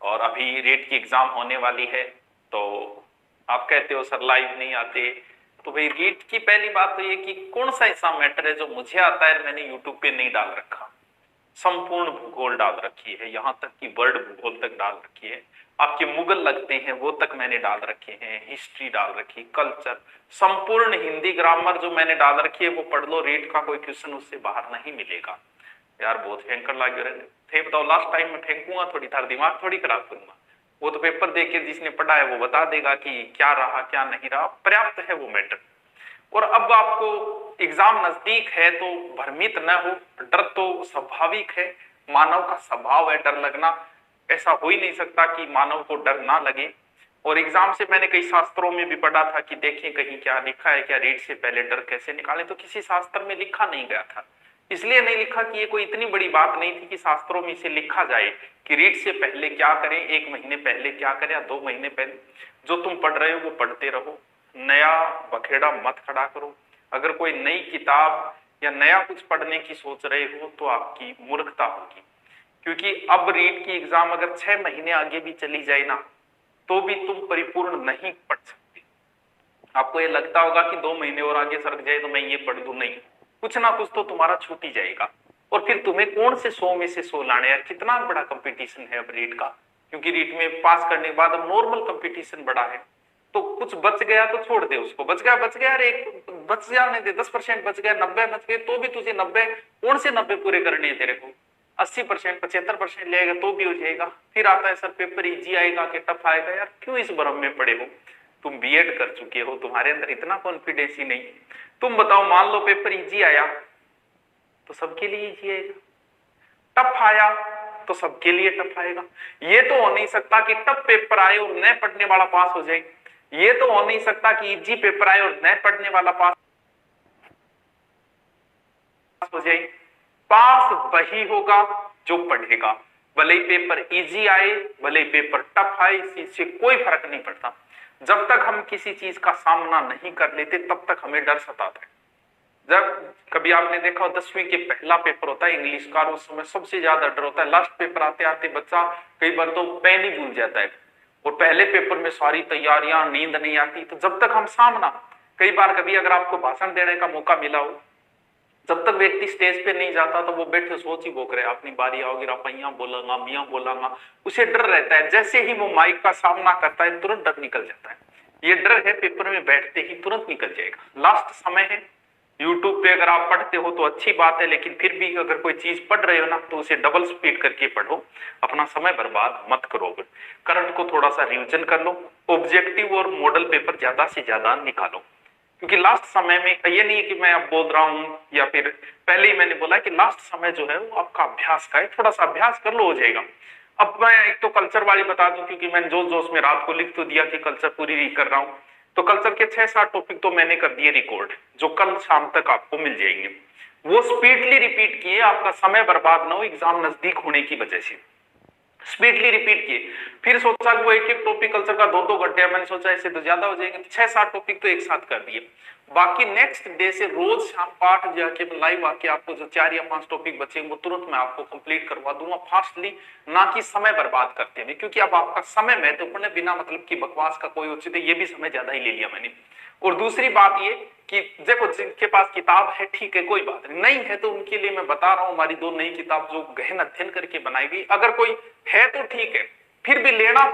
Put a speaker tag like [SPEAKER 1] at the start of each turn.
[SPEAKER 1] और अभी रेट की एग्जाम होने वाली है, तो आप कहते हो सर लाइव नहीं आते। तो भाई रेट की पहली बात तो ये कि कौन सा ऐसा मैटर है जो मुझे आता है मैंने यूट्यूब पे नहीं डाल रखा। संपूर्ण भूगोल डाल रखी है, यहां तक कि वर्ल्ड भूगोल तक डाल रखी है। आपके मुगल लगते हैं वो तक मैंने डाल रखे हैं, हिस्ट्री डाल रखी, कल्चर, संपूर्ण हिंदी ग्रामर जो मैंने डाल रखी है वो पढ़ लो, रेट का कोई क्वेश्चन उससे बाहर नहीं मिलेगा। यार बहुत भयंकर लग रहे थे, बताओ लास्ट टाइम में फेंकूंगा थोड़ी, थार दिमाग थोड़ी खराब करूंगा। वो तो पेपर देके जिसने पढ़ा है वो बता देगा कि क्या रहा क्या नहीं रहा, पर्याप्त है वो मैटर। और अब आपको एग्जाम नजदीक है तो भ्रमित न हो, डर तो स्वाभाविक है, मानव का स्वभाव है डर लगना। ऐसा हो ही नहीं सकता कि मानव को डर ना लगे। और एग्जाम से मैंने कई शास्त्रों में भी पढ़ा था कि देखें कहीं क्या लिखा है, क्या रेट से पहले डर कैसे निकालें, तो किसी शास्त्र में लिखा नहीं गया था। इसलिए नहीं लिखा कि ये कोई इतनी बड़ी बात नहीं थी कि शास्त्रों में इसे लिखा जाए कि रीट से पहले क्या करें, 1 महीने पहले क्या करें या 2 महीने पहले। जो तुम पढ़ रहे हो वो पढ़ते रहो, नया बखेड़ा मत खड़ा करो। अगर कोई नई किताब या नया कुछ पढ़ने की सोच रहे हो तो आपकी मूर्खता होगी, क्योंकि अब रीट की एग्जाम अगर 6 महीने आगे भी चली जाए ना तो भी तुम परिपूर्ण नहीं पढ़ सकते। आपको ये लगता होगा कि 2 महीने और आगे सरक जाए तो मैं ये पढ़ दूं, नहीं, कुछ ना कुछ तो तुम्हारा छूट ही जाएगा। और फिर तुम्हें कौन से 100 में से 100 लाने, यार कितना बड़ा कंपटीशन है अब रीट का, क्योंकि रीट में पास करने के बाद अब नॉर्मल कंपटीशन बड़ा है। तो कुछ बच गया तो छोड़ दे उसको, बच गया अरे एक बच जाने दे, 10% बच गया, 90 बच गए तो भी तुझे 90 कौन से 90 पूरे करने हैं तेरे को, 80% 75% लेगा तो भी हो जाएगा। फिर आता है सर पेपर इजी आएगा कि टफ आएगा, यार क्यों इस भ्रम में पड़े हो, तुम बीएड कर चुके हो, तुम्हारे अंदर इतना कॉन्फिडेंस ही नहीं। तुम बताओ मान लो पेपर इजी आया तो सबके लिए इजी आएगा, टफ आया तो सबके लिए टफ आएगा। ये तो हो नहीं सकता कि टफ पेपर आए और नए पढ़ने वाला पास हो जाए, ये तो हो नहीं सकता कि इजी पेपर आए और नए पढ़ने वाला पास हो जाए। पास वही होगा जो पढ़ेगा, भले ही पेपर इजी आए भले ही पेपर टफ आए, इससे कोई फर्क नहीं पड़ता। जब तक हम किसी चीज का सामना नहीं कर लेते तब तक हमें डर सताता है। जब कभी आपने देखा 10वीं के पहला पेपर होता है इंग्लिश का, उस समय सबसे ज्यादा डर होता है। लास्ट पेपर आते आते बच्चा कई बार तो पेन ही भूल जाता है, और पहले पेपर में सारी तैयारियां, नींद नहीं आती। तो जब तक हम सामना, कई बार कभी अगर आपको भाषण देने का मौका मिला हो, जब तक व्यक्ति स्टेज पे नहीं जाता तो वो बैठे सोच ही बोक रहे, अपनी बारी आओगी रपैया बोलांगा मियाँ बोलांगा, उसे डर रहता है। जैसे ही वो माइक का सामना करता है तुरंत डर निकल जाता है। ये डर है पेपर में बैठते ही तुरंत निकल जाएगा। लास्ट समय है, यूट्यूब पे अगर आप पढ़ते हो तो अच्छी बात है, लेकिन फिर भी अगर कोई चीज पढ़ रहे हो ना तो उसे डबल स्पीड करके पढ़ो, अपना समय बर्बाद मत करो। करंट को थोड़ा सा रिविजन कर लो, ऑब्जेक्टिव और मॉडल पेपर ज्यादा से ज्यादा निकालो, क्योंकि लास्ट समय में ये नहीं है कि मैं अब बोल रहा हूं या फिर पहले ही मैंने बोला कि लास्ट समय जो है वो आपका अभ्यास का है, थोड़ा सा अभ्यास कर लो हो जाएगा। अब मैं एक तो कल्चर वाली बता दूं, क्योंकि मैंने जोश जोश में रात को लिख तो दिया कि कल्चर पूरी कर रहा हूं, तो कल्चर के 6-7 टॉपिक तो मैंने कर दिए रिकॉर्ड, जो कल शाम तक आपको मिल जाएंगे। वो स्पीडली रिपीट किए, आपका समय बर्बाद ना हो एग्जाम नजदीक होने की वजह से, स्पीडली रिपीट किए। फिर सोचा कि वो एक एक टॉपिक कल्चर का 2-2 घंटे, मैंने सोचा इससे तो ज्यादा हो जाएंगे, 6-7 टॉपिक तो एक साथ कर दिए। बाकी नेक्स्ट डे से रोज शाम 8 जाके लाइव आके आपको जो 4 या 5 टॉपिक बचे वो तुरंत मैं आपको कंप्लीट करवा दूंगा फास्टली, ना कि समय बर्बाद करते हुए, क्योंकि अब आपका समय महत्वपूर्ण है। बिना मतलब की बकवास का कोई उचित है, ये भी समय ज्यादा ही ले लिया मैंने। और दूसरी बात ये कि देखो जिनके पास किताब है ठीक है, कोई बात नहीं है तो उनके लिए मैं बता रहा हूं हमारी 2 नई किताब जो गहन अध्ययन करके बनाई गई। अगर कोई है तो ठीक है, फिर भी लेना